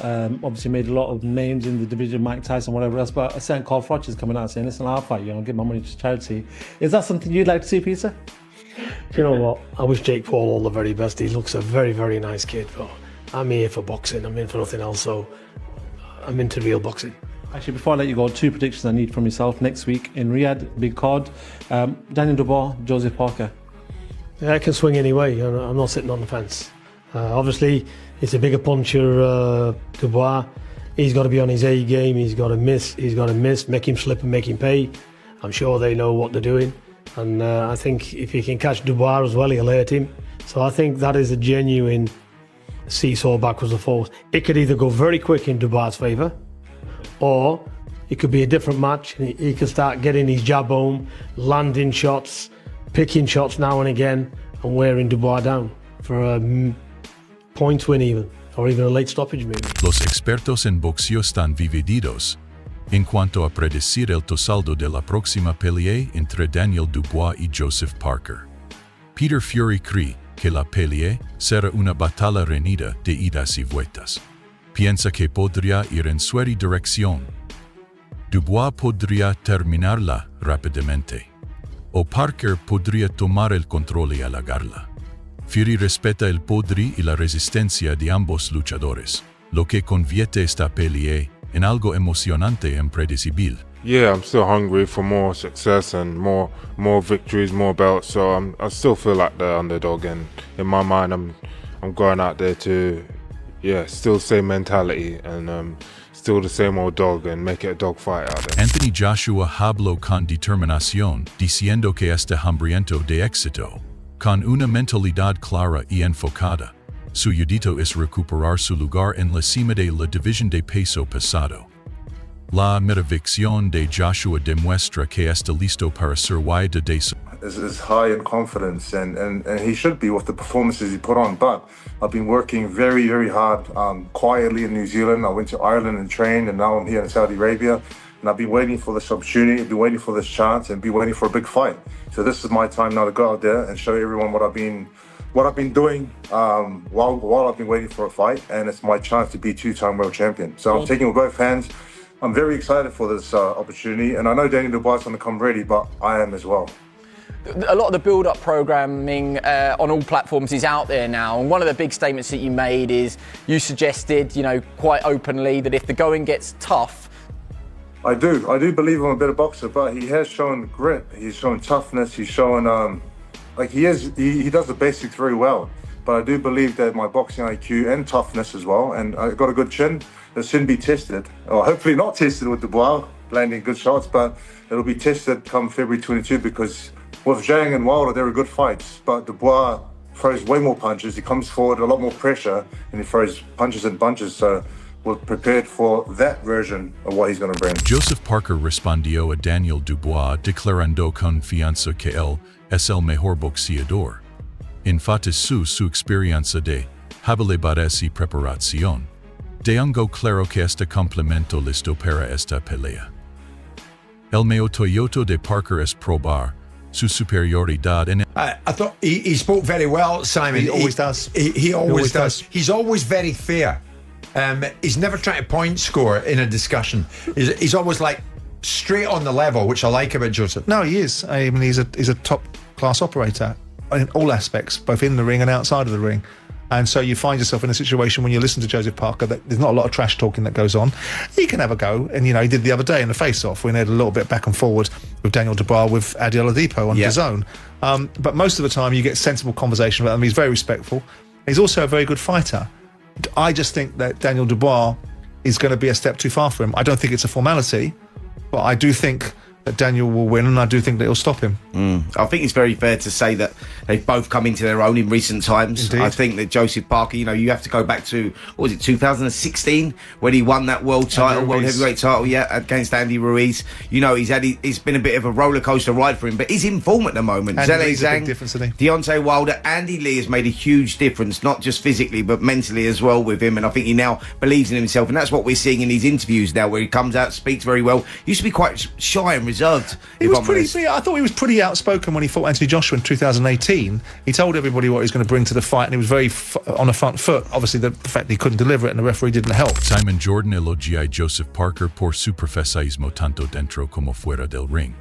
Obviously made a lot of names in the division, Mike Tyson, whatever else. But a certain Carl Froch is coming out saying, listen, I'll fight you. I'll give my money to charity. Is that something you'd like to see, Peter? Do you know what? I wish Jake Paul all the very best. He looks a very, very nice kid. But I'm here for boxing. I'm in for nothing else. So I'm into real boxing. Actually, before I let you go, 2 predictions I need from yourself next week in Riyadh, big card. Daniel Dubois, Joseph Parker. Yeah, I can swing anyway. I'm not sitting on the fence. Obviously, it's a bigger puncher, Dubois. He's got to be on his A game. He's got to miss. Make him slip and make him pay. I'm sure they know what they're doing. And I think if he can catch Dubois as well, he'll hurt him. So I think that is a genuine seesaw backwards and forwards. It could either go very quick in Dubois' favour, or it could be a different match. He could start getting his jab home, landing shots, picking shots now and again, and wearing Dubois down for a point win even, or even a late stoppage maybe. Los expertos en boxeo están divididos en cuanto a predecir el tosaldo de la próxima pelea entre Daniel Dubois y Joseph Parker. Peter Fury cree que la pelea será una batalla reñida de idas y vueltas. Piensa que podría ir en su dirección. Dubois podría terminarla rápidamente, o Parker podría tomar el control y alargarla. Fury respeta el poder y la resistencia de ambos luchadores, lo que convierte esta pelea en algo emocionante e impredecible. Yeah, I'm still hungry for more success and more victories, more belts. So I still feel like the underdog, and in my mind, I'm going out there to, still same mentality and still the same old dog and make it a dog fight out there. Anthony Joshua habló con determinación, diciendo que está hambriento de éxito, con una mentalidad clara y enfocada. Su yedito es recuperar su lugar en la cima de la división de peso pesado. La motivación de Joshua demuestra que está listo para ser guiado de su. Is high in confidence, and he should be with the performances he put on. But I've been working very, very hard quietly in New Zealand. I went to Ireland and trained, and now I'm here in Saudi Arabia. And I've been waiting for this opportunity, I've been waiting for this chance, and been waiting for a big fight. So this is my time now to go out there and show everyone what I've been doing while I've been waiting for a fight, and it's my chance to be 2-time world champion. So I'm taking with both hands. I'm very excited for this opportunity, and I know Daniel Dubois is going to come ready, but I am as well. A lot of the build-up programming on all platforms is out there now, and one of the big statements that you made is you suggested, quite openly, that if the going gets tough. I do believe I'm a better boxer, but he has shown grit, he's shown toughness, he's shown he does the basics very well. But I do believe that my boxing IQ and toughness as well, and I got a good chin that shouldn't be tested, or hopefully not tested with Dubois landing good shots, but it'll be tested come February 22, because with Zhang and Wilder, they were good fights, but Dubois throws way more punches, he comes forward, a lot more pressure, and he throws punches and bunches, so we're prepared for that version of what he's going to bring. Joseph Parker respondió a Daniel Dubois declarando confianza que él es el mejor boxeador. Enfatizó su experiencia de habilidades y preparación. Dejando claro que este complemento listo para esta pelea. El meollo de Parker es probar su superioridad en. I thought he spoke very well, Simon. He always does. He always does. He's always very fair. He's never trying to point score in a discussion. He's always like straight on the level, which I like about Joseph. No, he is. I mean, he's a top class operator in all aspects, both in the ring and outside of the ring. And so you find yourself in a situation when you listen to Joseph Parker that there's not a lot of trash talking that goes on. He can have a go, and he did the other day in the face-off when he had a little bit back and forward with Daniel Dubois with Adi Oladipo on his own. But most of the time you get sensible conversation about him. He's very respectful. He's also a very good fighter. I just think that Daniel Dubois is going to be a step too far for him. I don't think it's a formality, but I do think that Daniel will win, and I do think that he'll stop him. I think it's very fair to say that they've both come into their own in recent times. Indeed. I think that Joseph Parker, you have to go back to, 2016 when he won that world heavyweight title, against Andy Ruiz. It's been a bit of a roller coaster ride for him, but he's in form at the moment. Andy Lee's a big difference, isn't he? Deontay Wilder, Andy Lee has made a huge difference, not just physically but mentally as well with him, and I think he now believes in himself, and that's what we're seeing in these interviews now, where he comes out, speaks very well. He used to be quite shy and reserved. He if was I'm pretty. honest. I thought he was pretty outspoken when he fought Anthony Joshua in 2018. He told everybody what he was going to bring to the fight, and he was very on the front foot. Obviously, the fact that he couldn't deliver it and the referee didn't help. Simon Jordan elogia a Joseph Parker por su profesionalismo tanto dentro como fuera del ring.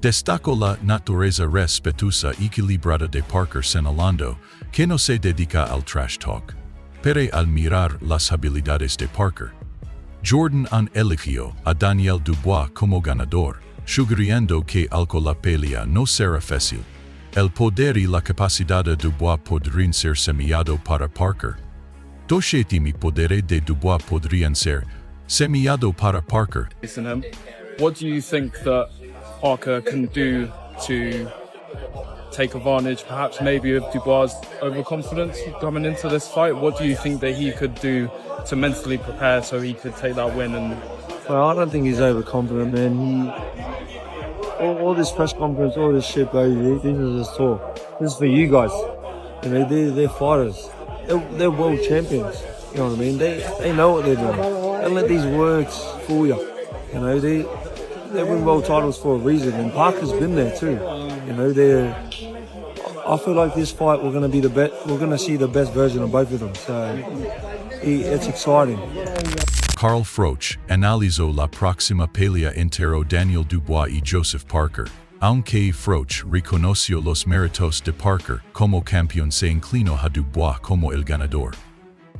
Destaco la naturaleza respetuosa y equilibrada de Parker señalando que no se dedica al trash talk, pero al mirar las habilidades de Parker. Jordan han eligió a Daniel Dubois como ganador, sugiriendo que algo la pelea no será fácil. El poder y la capacidad de Dubois podrían ser semillado para Parker. Dos mi poderes de Dubois podrían ser semillado para Parker. What do you think that Parker can do to take advantage, perhaps maybe of Dubois' overconfidence coming into this fight? What do you think that he could do to mentally prepare so he could take that win? And well, I don't think he's overconfident, man. All this press conference, all this shit, bro, this is just talk. This is for you guys. You know, they're fighters. They're world champions. You know what I mean? They know what they're doing. Don't let these words fool you. You know, they win world titles for a reason, and Parker's been there too. You know, I feel like this fight we're going to be the best. We're going to see the best version of both of them. So it's exciting. Carl Froch analizó la próxima pelea entre Daniel Dubois y Joseph Parker. Aunque Froch reconoció los méritos de Parker como campeón, se inclinó a Dubois como el ganador.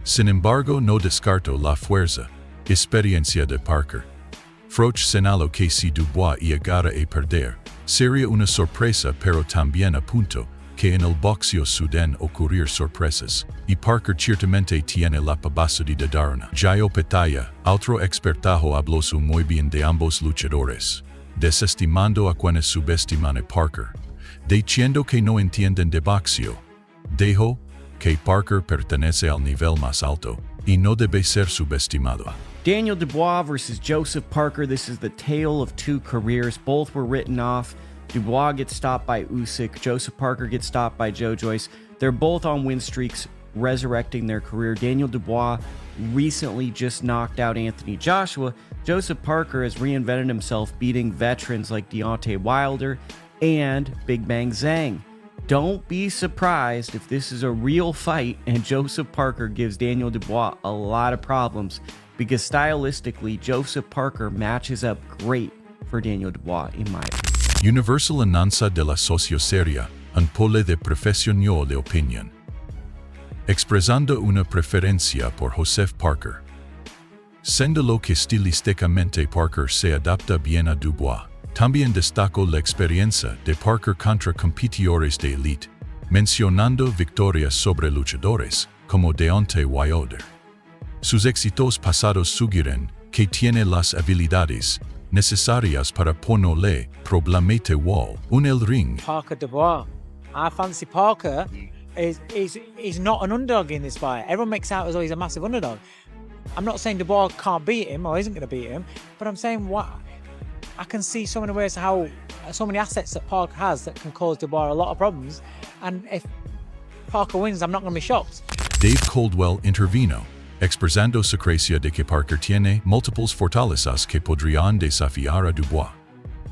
Sin embargo, no descartó la fuerza, experiencia de Parker. Froch señaló que si Dubois llegara a perder, sería una sorpresa, pero también apuntó que en el boxeo suelen ocurrir sorpresas, y Parker ciertamente tiene la capacidad de dar una batalla. Otro expertajo habló muy bien de ambos luchadores, desestimando a quienes subestiman a Parker, diciendo que no entienden de boxeo. Dijo que Parker pertenece al nivel más alto y no debe ser subestimado. Daniel Dubois versus Joseph Parker. This is the tale of two careers. Both were written off. Dubois gets stopped by Usyk. Joseph Parker gets stopped by Joe Joyce. They're both on win streaks, resurrecting their career. Daniel Dubois recently just knocked out Anthony Joshua. Joseph Parker has reinvented himself, beating veterans like Deontay Wilder and Big Bang Zhang. Don't be surprised if this is a real fight and Joseph Parker gives Daniel Dubois a lot of problems, because stylistically, Joseph Parker matches up great for Daniel Dubois, in my opinion. Universal Ananza de la Socioseria, un pole de profesional de opinión. Expresando una preferencia por Joseph Parker. Siendo lo que estilísticamente Parker se adapta bien a Dubois, también destacó la experiencia de Parker contra competidores de elite, mencionando victorias sobre luchadores como Deontay Wilder. Sus éxitos pasados sugieren que tiene las habilidades necesarias para ponerle problemate wall en el ring. Parker Dubois. I fancy Parker is not an underdog in this fight. Everyone makes out as though he's a massive underdog. I'm not saying Dubois can't beat him or isn't going to beat him, but I'm saying what I can see so many ways how so many assets that Parker has that can cause Dubois a lot of problems. And if Parker wins, I'm not going to be shocked. Dave Coldwell intervino, expresando su creencia de que Parker tiene múltiples fortalezas que podrían desafiar a Dubois.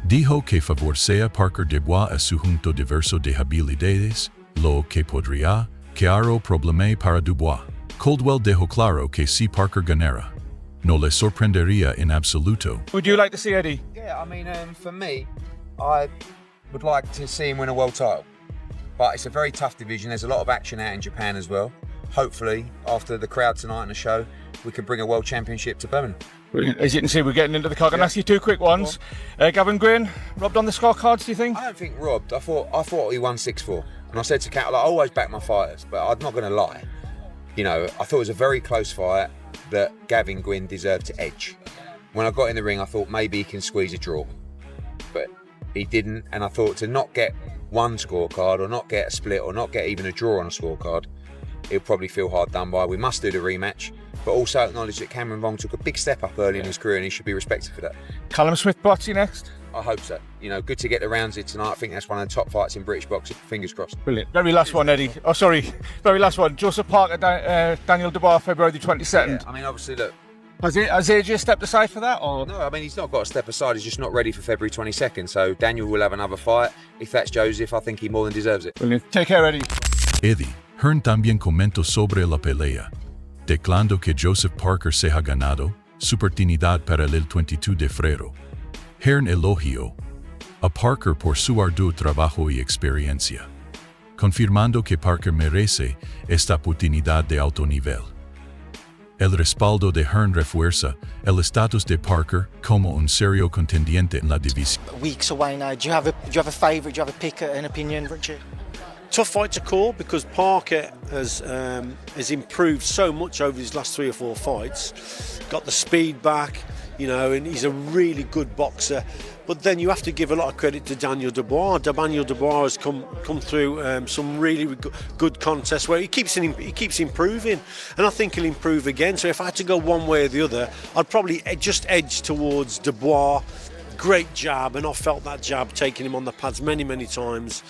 Dijo que favorecea Parker Dubois a su junto diverso de habilidades, lo que podría crear problema para Dubois. Coldwell dejó claro que si Parker ganara, no le sorprendería en absoluto. Would you like to see Eddie? Yeah, I mean, for me, I would like to see him win a world title. But it's a very tough division. There's a lot of action out in Japan as well. Hopefully, after the crowd tonight and the show, we can bring a world championship to Birmingham. Brilliant. As you can see, we're getting into the card. I'm going to ask you two quick ones. Gavin Green, robbed on the scorecards, do you think? I don't think robbed. I thought he won 6-4. And I said to Cat, I always back my fighters, but I'm not going to lie. You know, I thought it was a very close fight that Gavin Gwynn deserved to edge. When I got in the ring, I thought maybe he can squeeze a draw. But he didn't, and I thought to not get one scorecard or not get a split or not get even a draw on a scorecard, he'll probably feel hard done by. We must do the rematch, but also acknowledge that Cameron Vong took a big step up early in his career and he should be respected for that. Callum Smith-Botsy next? I hope so. You know, good to get the rounds in tonight. I think that's one of the top fights in British boxing. Fingers crossed. Brilliant. Very last one, Eddie. Oh, sorry. Very last one. Joseph Parker, Daniel Dubois, February the 22nd. Yeah, I mean, obviously, look, Has AJ stepped aside for that, or? No, I mean, he's not got to step aside. He's just not ready for February 22nd. So Daniel will have another fight. If that's Joseph, I think he more than deserves it. Brilliant. Take care, Eddie. Eddie Hearn también comentó sobre la pelea, declarando que Joseph Parker se ha ganado su oportunidad para el 22 de febrero. Hearn elogió a Parker por su arduo trabajo y experiencia, confirmando que Parker merece esta oportunidad de alto nivel. El respaldo de Hearn refuerza el estatus de Parker como un serio contendiente en la división. Weeks away now. Do you have a favourite? Do you have a pick, an opinion, Richard? Tough fight to call because Parker has improved so much over his last 3 or 4 fights. Got the speed back, you know, and he's a really good boxer. But then you have to give a lot of credit to Daniel Dubois. Daniel Dubois has come through some really good contests where he keeps improving, and I think he'll improve again. So if I had to go one way or the other, I'd probably just edge towards Dubois. Great jab, and I felt that jab taking him on the pads many times.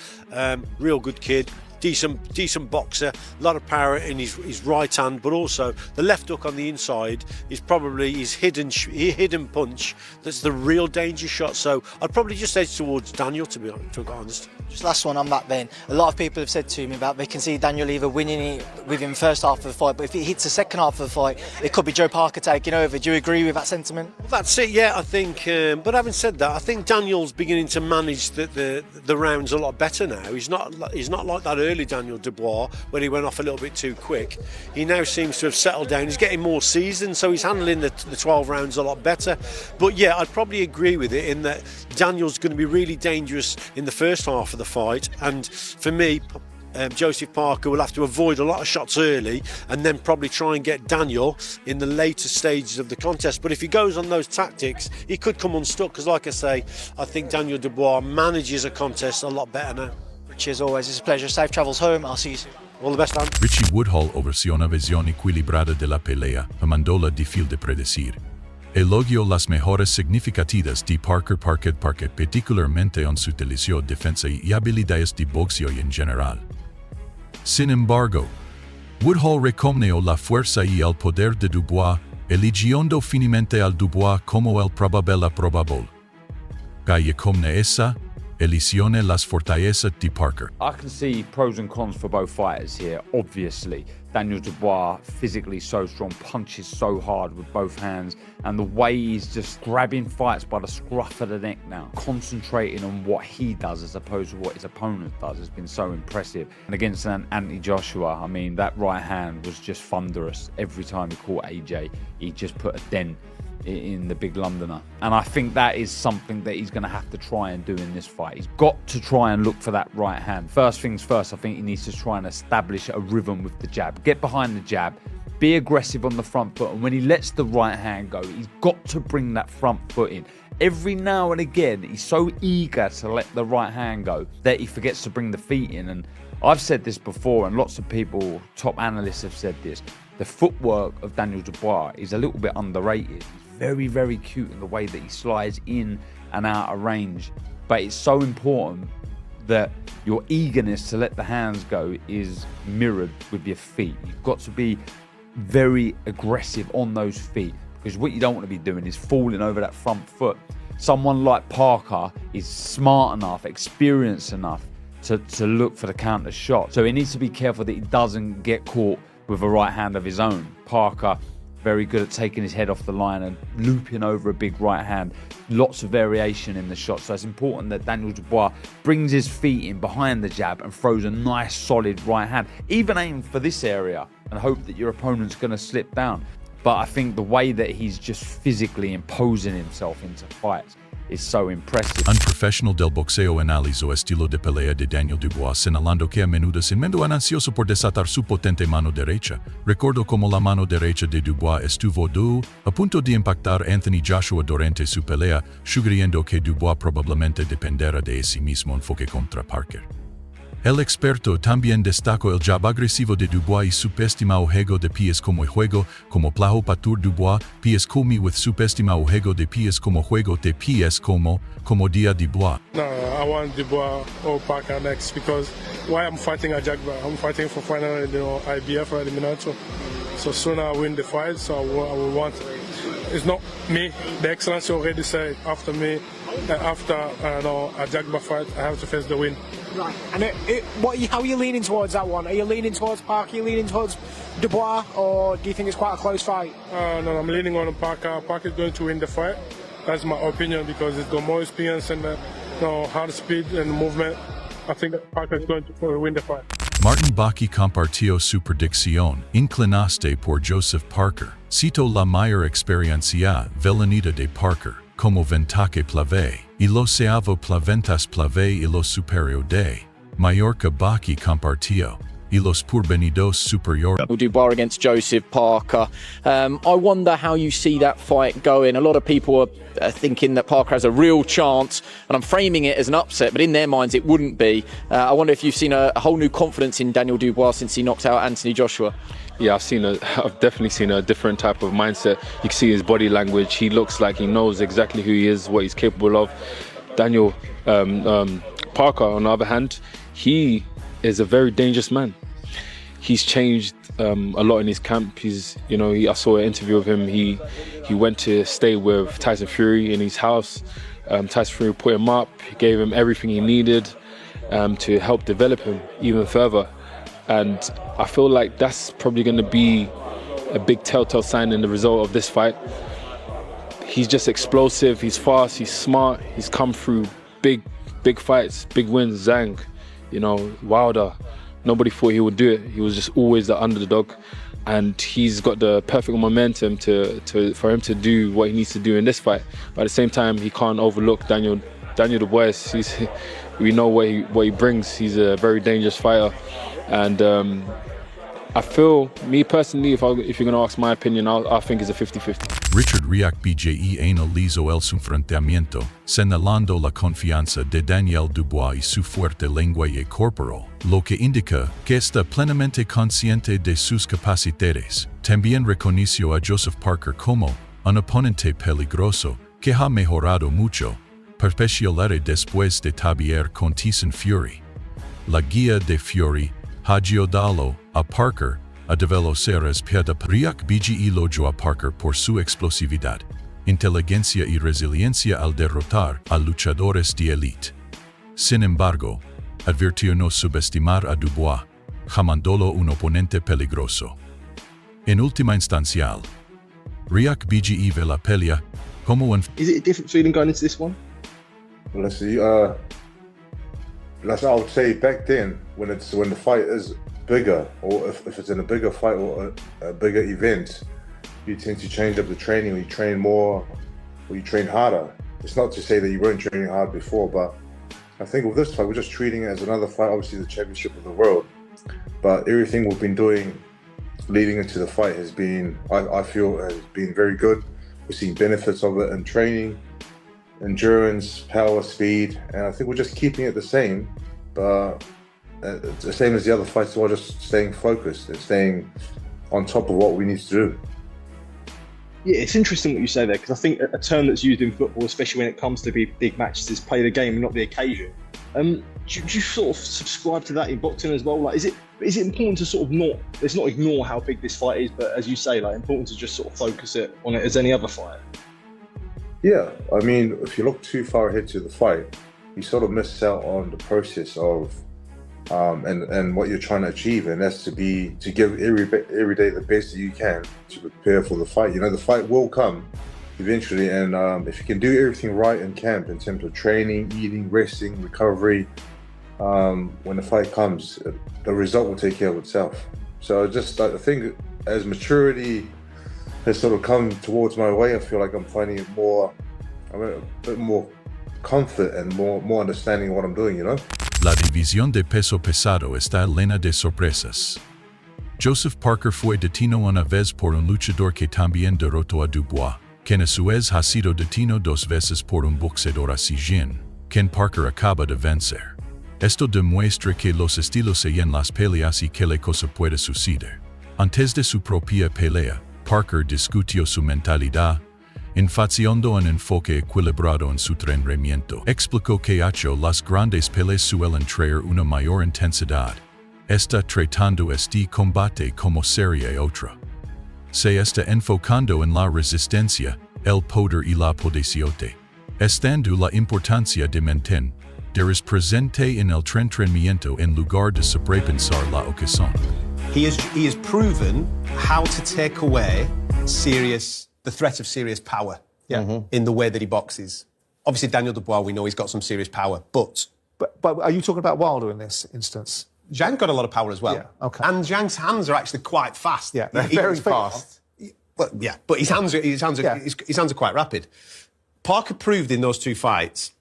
Real good kid. Decent boxer, a lot of power in his right hand, but also the left hook on the inside is probably his hidden punch. That's the real danger shot. So I'd probably just edge towards Daniel, to be honest. Just last one on that then. A lot of people have said to me about they can see Daniel either winning it within first half of the fight, but if it hits the second half of the fight, it could be Joe Parker taking over. Do you agree with that sentiment? That's it, yeah, I think. But having said that, I think Daniel's beginning to manage the rounds a lot better now. He's not like that early Daniel Dubois when he went off a little bit too quick. He now seems to have settled down. He's getting more seasoned, so he's handling the 12 rounds a lot better. But yeah, I'd probably agree with it in that Daniel's going to be really dangerous in the first half of the fight, and for me, Joseph Parker will have to avoid a lot of shots early and then probably try and get Daniel in the later stages of the contest. But if he goes on those tactics, he could come unstuck, because like I say, I think Daniel Dubois manages a contest a lot better now. Richie, as always, it's a pleasure. Safe travels home. I'll see you soon. All the best, Dan. Richie Woodhall ofreció una visión equilibrada de la pelea, amándola difícil de predecir. Elogió las mejoras significativas de Parker, particularmente en su utilización, defensa y habilidades de boxeo en general. Sin embargo, Woodhall reconoció la fuerza y el poder de Dubois, eligiendo finalmente al Dubois como el probable. Calle como esa, elicione las fortalezas de Parker. I can see pros and cons for both fighters here, obviously. Daniel Dubois, physically so strong, punches so hard with both hands, and the way he's just grabbing fights by the scruff of the neck now, concentrating on what he does as opposed to what his opponent does, has been so impressive. And against Anthony Joshua, I mean, that right hand was just thunderous. Every time he caught AJ, he just put a dent in the big Londoner. And I think that is something that he's going to have to try and do in this fight. He's got to try and look for that right hand. First things first, I think he needs to try and establish a rhythm with the jab. Get behind the jab, be aggressive on the front foot, and when he lets the right hand go, he's got to bring that front foot in. Every now and again, he's so eager to let the right hand go that he forgets to bring the feet in. And I've said this before, and lots of people, top analysts have said this. The footwork of Daniel Dubois is a little bit underrated. Very cute in the way that he slides in and out of range, but it's so important that your eagerness to let the hands go is mirrored with your feet. You've got to be very aggressive on those feet, because what you don't want to be doing is falling over that front foot. Someone like Parker is smart enough, experienced enough to look for the counter shot, so he needs to be careful that he doesn't get caught with a right hand of his own. Parker, very good at taking his head off the line and looping over a big right hand. Lots of variation in the shot. So it's important that Daniel Dubois brings his feet in behind the jab and throws a nice solid right hand. Even aim for this area and hope that your opponent's going to slip down. But I think the way that he's just physically imposing himself into fights is so impressive. Un profesional del boxeo analizó estilo de pelea de Daniel Dubois, señalando que a menudo se mendo ansioso por desatar su potente mano derecha. Recordó cómo la mano derecha de Dubois estuvo a punto de impactar Anthony Joshua durante su pelea, sugiriendo que Dubois probablemente dependerá de ese mismo enfoque contra Parker. El experto también destacó el jab agresivo de Dubois y subestimado juego de pies como juego, como plajo patur Dubois, pies comi with subestimado juego de pies como juego de pies como dia Dubois. No, I want Dubois or Parker next, because why I'm fighting a Jaguar? I'm fighting for final, IBF or Eliminator. So sooner I win the fight, so I will want. It's not me. The Excellency already said after me, after a Jagba fight, I have to face the win. Right. And how are you leaning towards that one? Are you leaning towards Parker? Are you leaning towards Dubois, or do you think it's quite a close fight? No, I'm leaning on Parker. Parker is going to win the fight. That's my opinion because he's got more experience and hard speed and movement. I think Parker is going to win the fight. Martin Bacchi compartió su predicción, inclinaste por Joseph Parker. Cito la mayor experiencia venida de Parker, como ventaja plave, y lo seavo plaventas plave y lo superior de Mallorca Bacchi compartió, y los porvenidos superior. Dubois against Joseph Parker. I wonder how you see that fight going. A lot of people are thinking that Parker has a real chance, and I'm framing it as an upset, but in their minds it wouldn't be. I wonder if you've seen a whole new confidence in Daniel Dubois since he knocked out Anthony Joshua. Yeah, I've definitely seen a different type of mindset. You can see his body language. He looks like he knows exactly who he is, what he's capable of. Daniel Parker, on the other hand, he is a very dangerous man. He's changed a lot in his camp. I saw an interview of him. He went to stay with Tyson Fury in his house. Tyson Fury put him up. He gave him everything he needed to help develop him even further. And I feel like that's probably going to be a big telltale sign in the result of this fight. He's just explosive. He's fast. He's smart. He's come through big fights, big wins. Zhang, Wilder. Nobody thought he would do it. He was just always the underdog, and he's got the perfect momentum for him to do what he needs to do in this fight. But at the same time, he can't overlook Daniel Dubois. We know what he brings. He's a very dangerous fighter, and I feel, me personally, if you're going to ask my opinion, I think it's a 50-50. Richard Riak BJE analizó el enfrentamiento, señalando la confianza de Daniel Dubois y su fuerte lenguaje corporal, lo que indica que está plenamente consciente de sus capacidades. También reconoció a Joseph Parker como un oponente peligroso que ha mejorado mucho, especialmente después de tabiar con Tyson Fury. La guía de Fury ha ayudado a Parker a develocer espierda. Riak BGE elogió a Parker por su explosividad, inteligencia y resiliencia al derrotar a luchadores de élite. Sin embargo, advirtió no subestimar a Dubois, llamándolo un oponente peligroso. En última instancia, Riak BGE ve la pelea como un... Is it a different feeling going into this one? Well, let's see. That's what I would say back then, when the fight is bigger, or if it's in a bigger fight or a bigger event, you tend to change up the training, or you train more, or you train harder. It's not to say that you weren't training hard before, but I think with this fight, we're just treating it as another fight, obviously the championship of the world. But everything we've been doing leading into the fight has been, I feel, has been very good. We've seen benefits of it in training, endurance, power, speed, and I think we're just keeping it the same, but the same as the other fights, we're just staying focused and staying on top of what we need to do. Yeah, it's interesting what you say there, because I think a term that's used in football, especially when it comes to big matches, is play the game and not the occasion. Do you sort of subscribe to that in boxing as well? Like, is it important to sort of not ignore how big this fight is, but as you say, like, important to just sort of focus on it as any other fight? Yeah, I mean, if you look too far ahead to the fight, you sort of miss out on the process of and what you're trying to achieve, and that's to give every day the best that you can to prepare for the fight. The fight will come eventually, and if you can do everything right in camp in terms of training, eating, resting, recovery, when the fight comes, the result will take care of itself. So I think as maturity has sort of come towards my way, I feel like I'm finding it a bit more comfort and more understanding of what I'm doing, La división de peso pesado está llena de sorpresas. Joseph Parker fue detenido una vez por un luchador que también derrotó a Dubois, quien a su vez ha sido detenido 2 veces por un boxeador asillín, quien Parker acaba de vencer. Esto demuestra que los estilos se en las peleas y que la cosa puede suceder. Antes de su propia pelea, Parker discutió su mentalidad, enfatizando un enfoque equilibrado en su entrenamiento. Explicó que ha hecho las grandes peleas suelen traer una mayor intensidad. Está tratando este combate como sería otra. se está enfocando en la resistencia, el poder y la podesiote. Estando la importancia de mantener presente en el entrenamiento en lugar de sobrepensar la ocasión. He has proven how to take away the threat of serious power in the way that he boxes. Obviously, Daniel Dubois, we know he's got some serious power, but are you talking about Wilder in this instance? Zhang got a lot of power as well. Yeah, okay. And Zhang's hands are actually quite fast. Yeah, they're very fast. But his hands are quite rapid. Parker proved in those two fights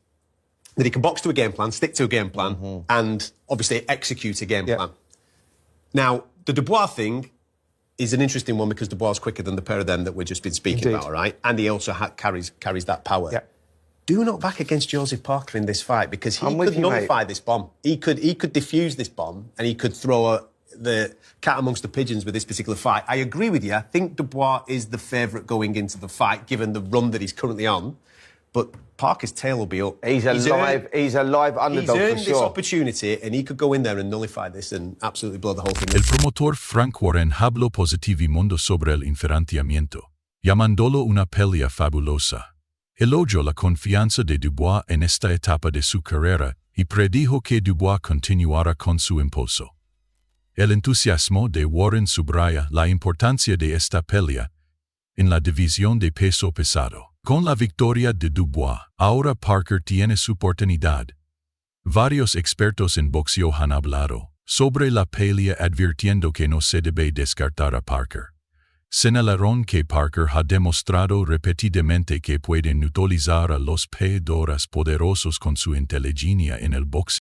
that he can box to a game plan, stick to a game plan, and obviously execute a game plan. Now, the Dubois thing is an interesting one because Dubois is quicker than the pair of them that we've just been speaking about, right? And he also carries that power. Yeah. Do not back against Joseph Parker in this fight because he could nullify this bomb. He could defuse this bomb and he could throw the cat amongst the pigeons with this particular fight. I agree with you. I think Dubois is the favourite going into the fight given the run that he's currently on. But Parker's tail will be up. He's a live underdog He's earned for this sure. opportunity and he could go in there and nullify this and absolutely blow the whole thing El up. promotor Frank Warren habló positivo sobre el enfrentamiento, llamándolo una pelea fabulosa. Elogió la confianza de Dubois en esta etapa de su carrera y predijo que Dubois continuará con su impulso. El entusiasmo de Warren subraya la importancia de esta pelea en la división de peso pesado. Con la victoria de Dubois, ahora Parker tiene su oportunidad. Varios expertos en boxeo han hablado sobre la pelea advirtiendo que no se debe descartar a Parker. Señalaron que Parker ha demostrado repetidamente que puede neutralizar a los peleadores poderosos con su inteligencia en el boxeo.